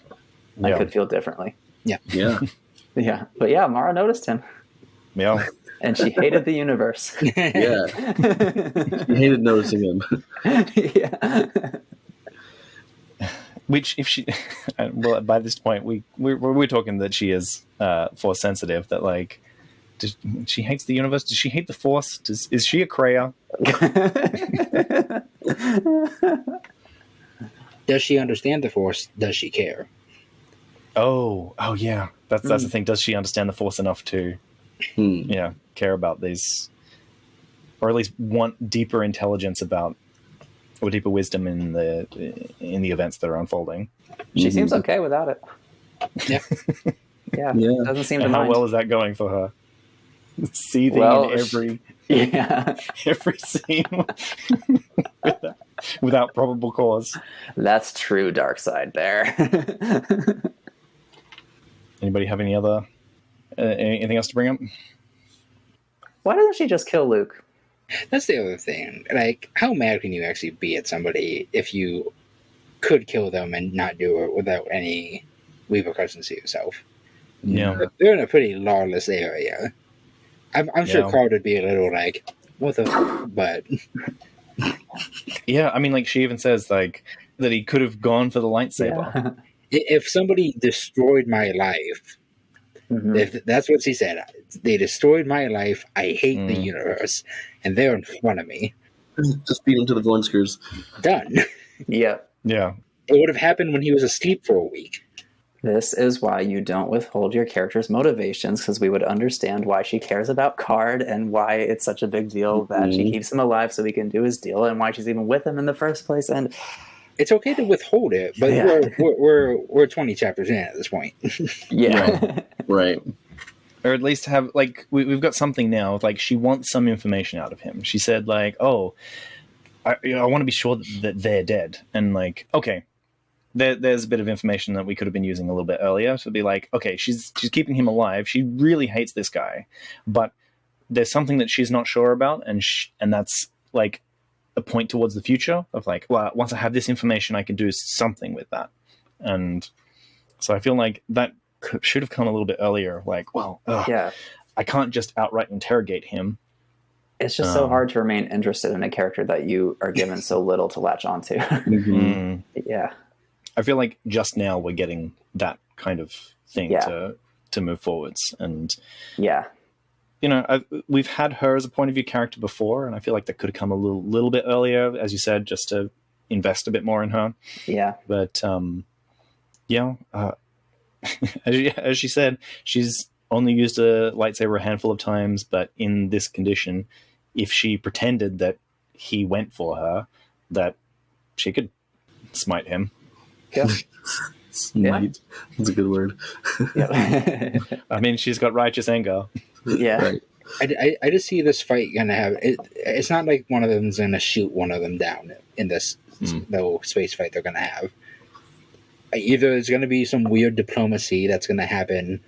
I could feel differently. Yeah. Yeah. But yeah, Mara noticed him. Yeah. And she hated the universe. Yeah. She hated noticing him. Yeah. Which, if she... Well, by this point, we're talking that she is force sensitive, that, like, she hates the universe. Does she hate the Force? Is she a Kreia? Does she understand the Force? Does she care? Oh, yeah. That's the thing. Does she understand the Force enough to, care about these, or at least want deeper intelligence about, or deeper wisdom in the events that are unfolding? She seems okay without it. Yeah. Doesn't seem to And how mind. well is that going for her? Seething in every every scene without probable cause. That's true dark side there. Anybody have any other anything else to bring up? Why doesn't she just kill Luke? That's the other thing. Like, how mad can you actually be at somebody if you could kill them and not do it without any repercussions to yourself? Yeah. They're in a pretty lawless area. I'm sure Karrde would be a little like, what the f-? But... Yeah, I mean, like, she even says, like, that he could have gone for the lightsaber. Yeah. If somebody destroyed my life, if that's what she said, they destroyed my life, I hate the universe, and they're in front of me. Just beat him to the Glenskers. Done. Yep. Yeah. It would have happened when he was asleep for a week. This is why you don't withhold your character's motivations, because we would understand why she cares about Karrde and why it's such a big deal that she keeps him alive so he can do his deal, and why she's even with him in the first place. And it's okay to withhold it, but we're 20 chapters in at this point. Right. Or at least have, like, we've got something now. Like, she wants some information out of him. She said, like, oh, I want to be sure that they're dead. And, like, okay, there's a bit of information that we could have been using a little bit earlier to be like, okay, she's keeping him alive. She really hates this guy, but there's something that she's not sure about, and that's, like, a point towards the future of, like, well, once I have this information, I can do something with that. And so I feel like that should have come a little bit earlier. Like, well, I can't just outright interrogate him. It's just so hard to remain interested in a character that you are given so little to latch onto. Yeah. I feel like just now we're getting that kind of thing to move forwards. And yeah, you know, we've had her as a point of view character before, and I feel like that could have come a little bit earlier, as you said, just to invest a bit more in her. Yeah. But as she said, she's only used a lightsaber a handful of times, but in this condition, if she pretended that he went for her, that she could smite him. Yeah. Smite. That's a good word. Yeah. I mean, she's got righteous anger. Yeah. Right. I just see this fight gonna have it. It's not like one of them's gonna shoot one of them down in this little space fight they're gonna have. Either there's gonna be some weird diplomacy that's gonna happen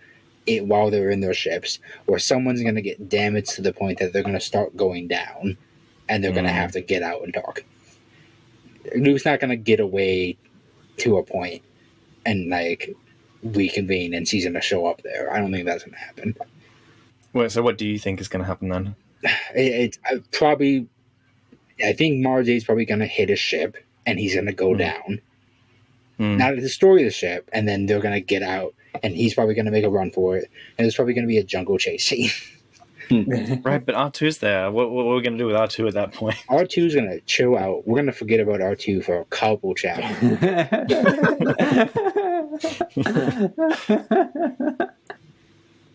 while they're in their ships, or someone's gonna get damaged to the point that they're gonna start going down, and they're gonna have to get out and talk. Luke's not gonna get away to a point and like reconvene, and she's gonna show up there. I don't think that's gonna happen. Well, so what do you think is going to happen then? I think Mara Jade's probably going to hit a ship, and he's going to go down. Now to destroy the ship, and then they're going to get out, and he's probably going to make a run for it, and there's probably going to be a jungle chase scene. Right, but R2's there. What are we going to do with R2 at that point? R2's going to chill out. We're going to forget about R2 for a couple chapters.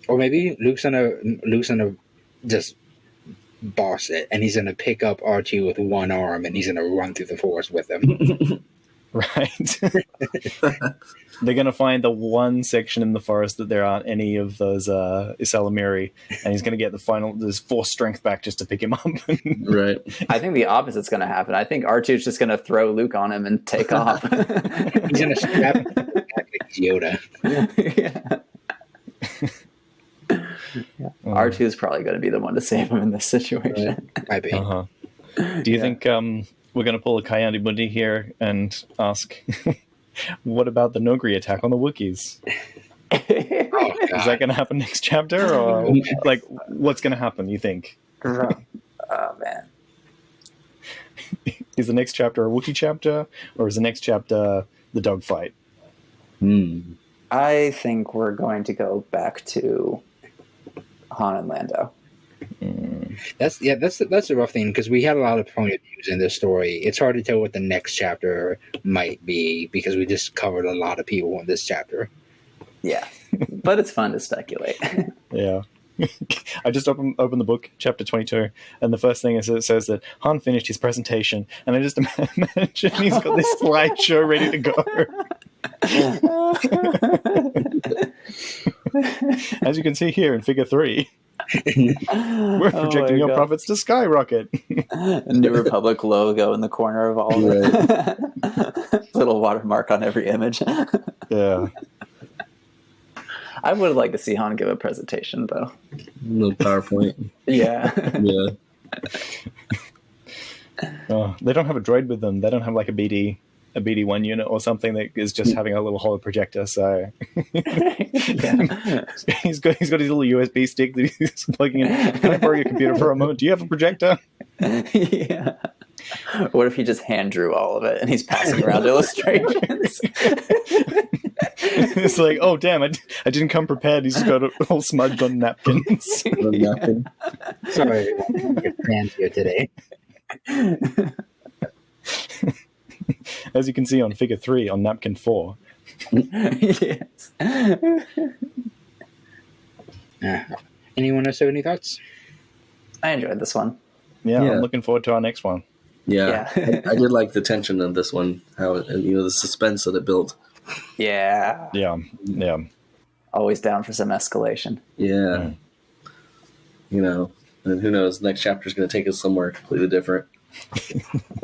Or maybe Luke's gonna just boss it, and he's gonna pick up R2 with one arm, and he's gonna run through the forest with him. Right. They're gonna find the one section in the forest that there aren't any of those ysalamiri, and he's gonna get this force strength back just to pick him up. Right. I think the opposite's going to happen. I think R2's just going to throw Luke on him and take off. He's gonna strap him back like Yoda. Yeah. R2 is probably going to be the one to save him in this situation. Might be. Do you think we're going to pull a Kayandi Mundi here and ask, what about the Nogri attack on the Wookiees? Is that going to happen next chapter, or like what's going to happen? You think? Oh man, is the next chapter a Wookiee chapter, or is the next chapter the dogfight? I think we're going to go back to Han and Lando. That's the rough thing, because we had a lot of point of views in this story. It's hard to tell what the next chapter might be because we just covered a lot of people in this chapter. Yeah, but it's fun to speculate. Yeah. I just opened the book, chapter 22, and the first thing is it says that Han finished his presentation, and I just imagine he's got this slideshow ready to go. As you can see here in figure 3, we're projecting your profits to skyrocket. New Republic logo in the corner of all of it. Little watermark on every image. Yeah. I would like to see Han give a presentation, though. No PowerPoint. Yeah. Yeah. Oh, they don't have a droid with them. They don't have like a BD1 unit or something that is just having a little holo projector. So he's got his little USB stick that he's plugging in. Can I borrow your computer for a moment? Do you have a projector? Yeah. What if he just hand drew all of it and he's passing around illustrations? It's like, oh damn, I didn't come prepared. He's just got it all smudged on napkins. Sorry, your plans here today. As you can see on figure 3 on napkin 4. Yes. Anyone else have any thoughts? I enjoyed this one. Yeah, I'm looking forward to our next one. Yeah. I did like the tension of this one, how the suspense that it built. Yeah. Yeah. Always down for some escalation. Yeah. And who knows, next chapter is going to take us somewhere completely different.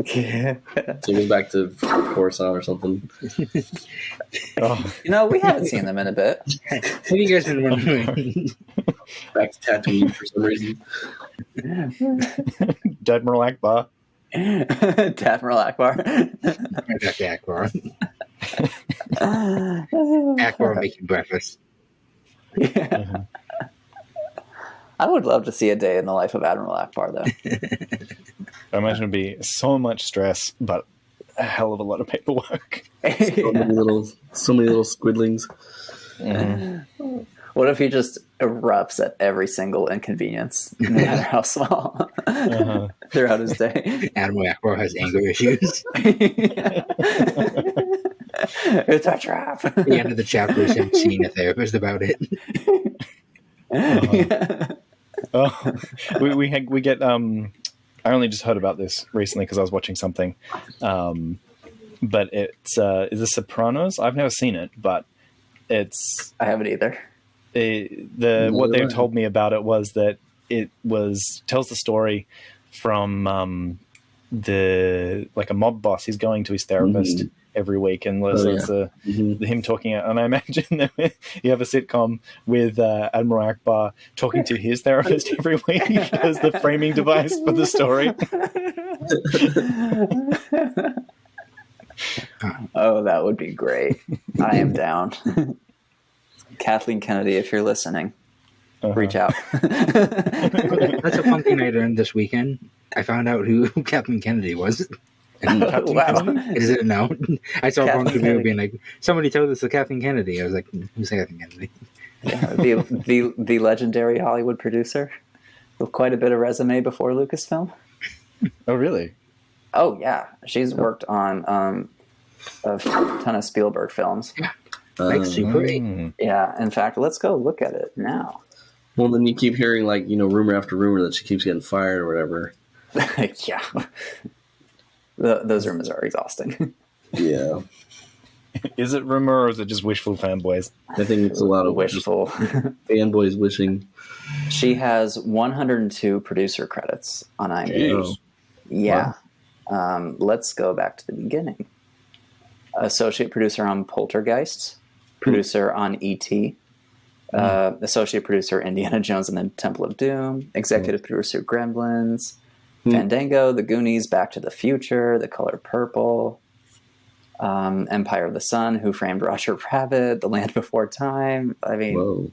Yeah. Take us back to Coruscant or something. We haven't seen them in a bit. What have you guys been wondering? Back to Tatooine for some reason. Admiral Akbar. Admiral Akbar. Back to Akbar. Akbar making breakfast. Yeah. I would love to see a day in the life of Admiral Akbar, though. I imagine it'd be so much stress, but a hell of a lot of paperwork. So many little squidlings. What if he just erupts at every single inconvenience, no matter how small, throughout his day? Admiral Akbar has anger issues. It's a trap. The end of the chapter is him seeing a therapist about it. We get. I only just heard about this recently because I was watching something, but it's is The Sopranos. I've never seen it, but it's. I haven't either. What they told me about it was that it tells the story from a mob boss. He's going to his therapist every week, and listens to him talking. And I imagine that you have a sitcom with Admiral Akbar talking to his therapist every week as the framing device for the story. Oh, that would be great. I am down. Kathleen Kennedy, if you're listening, reach out. That's a fun thing I learned this weekend. I found out who Kathleen Kennedy was. Wow. Is it no? I saw a video being like, somebody told us to Kathleen Kennedy. I was like, who's Kathleen Kennedy? Yeah, the legendary Hollywood producer with quite a bit of resume before Lucasfilm. Oh, really? Oh, yeah. She's worked on a ton of Spielberg films. Like Super 8. Yeah, in fact, let's go look at it now. Well, then you keep hearing rumor after rumor that she keeps getting fired or whatever. Yeah. Those rumors are exhausting. Yeah. Is it rumor or is it just wishful fanboys? I think it's a lot of Wishful. fanboys wishing. She has 102 producer credits on IMDb. Oh. Yeah. Wow. Let's go back to the beginning. Associate producer on Poltergeist, producer on E.T., associate producer Indiana Jones and the Temple of Doom, executive producer Gremlins, Fandango, The Goonies, Back to the Future, The Color Purple, Empire of the Sun, Who Framed Roger Rabbit, The Land Before Time. I mean, Whoa.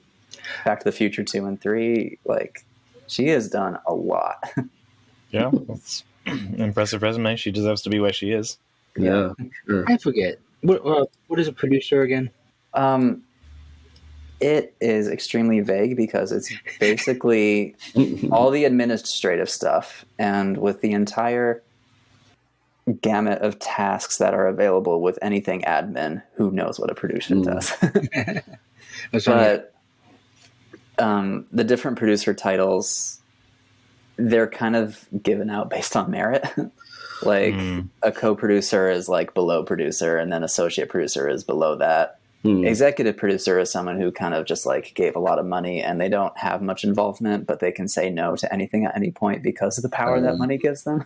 Back to the Future 2 and 3. Like, she has done a lot. Yeah, that's an impressive resume. She deserves to be where she is. Yeah, sure. I forget. What is a producer again? It is extremely vague because it's basically all the administrative stuff, and with the entire gamut of tasks that are available with anything admin, who knows what a producer does. But the different producer titles, they're kind of given out based on merit. Like a co-producer is like below producer, and then associate producer is below that. Executive producer is someone who kind of just like gave a lot of money and they don't have much involvement, but they can say no to anything at any point because of the power that money gives them.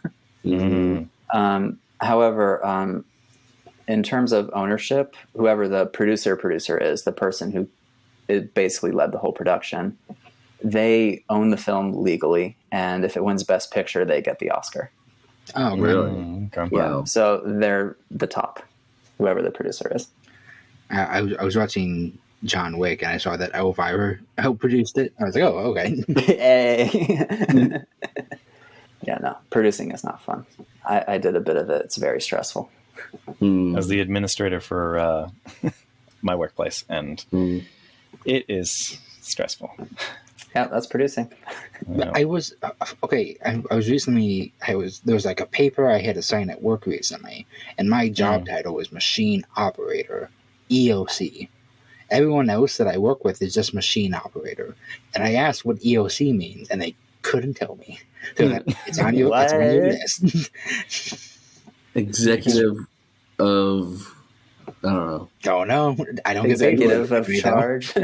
However, in terms of ownership, whoever the producer is, the person who basically led the whole production, they own the film legally, and if it wins Best Picture, they get the Oscar. Oh, really? Okay. Yeah, Wow. so they're the top, whoever the producer is. I was watching John Wick and I saw that Elvira outproduced it. I was like, oh, okay. Hey. Yeah, no, producing is not fun. I did a bit of it. It's very stressful. As the administrator for my workplace, and it is stressful. Yeah, that's producing. I was okay. I was recently. There was like a paper I had to sign at work recently, and my job title was machine operator, EOC. Everyone else that I work with is just machine operator, and I asked what EOC means, and they couldn't tell me. They're like, it's on your list. Executive of, I don't know. Don't know. I don't Executive get of charge.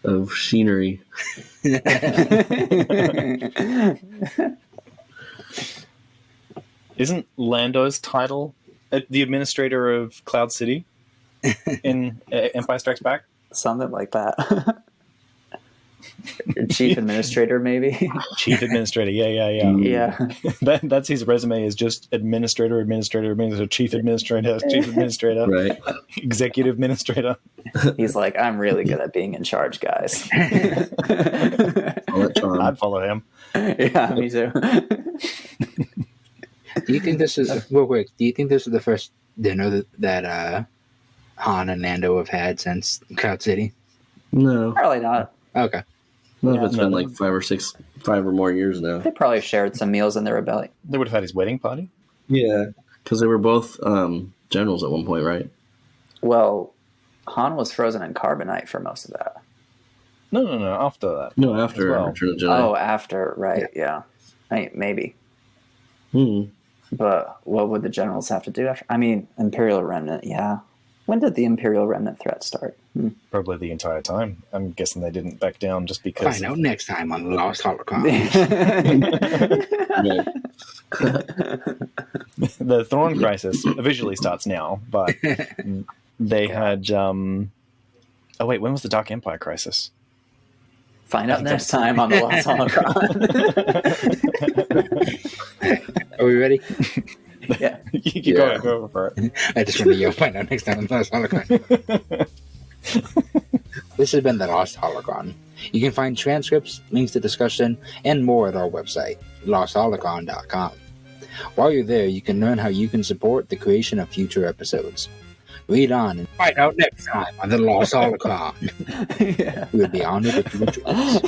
Of machinery. Isn't Lando's title the administrator of Cloud City in Empire Strikes Back? Something like that. Chief administrator, maybe. Chief administrator. Yeah. Yeah. That's his resume, is just administrator, chief administrator, Right. executive administrator. He's like, I'm really good at being in charge, guys. All that charm. I'd follow him. Yeah, me too. Do you think this is real quick? Do you think this is the first dinner that Han and Lando have had since Cloud City? No. Probably not. Okay. Well, Yeah. it's been like 5 or more years now. They probably shared some meals in the rebellion. They would have had his wedding party. Yeah. Because they were both generals at one point, right? Well, Han was frozen in carbonite for most of that. No. After that. No, after As well. Return of the Oh, Jedi. after, right, yeah. Maybe. Hmm. But what would the generals have to do after? I mean, Imperial remnant, yeah. When did the Imperial remnant threat start? Probably the entire time. I'm guessing they didn't back down just because. Find out next time on the Lost Holocron. Right. The Thrawn crisis visually starts now, but they had. Oh wait, when was the Dark Empire crisis? Find out next time on the Lost Holocron. Are we ready? Yeah. You go for it. I just want to yell, find out next time on the Lost Holocron. This has been the Lost Holocron. You can find transcripts, links to discussion, and more at our website, lostholocron.com. While you're there, you can learn how you can support the creation of future episodes. Read on and find out next time on the Lost Holocron. Yeah. We would be honored if you would join us.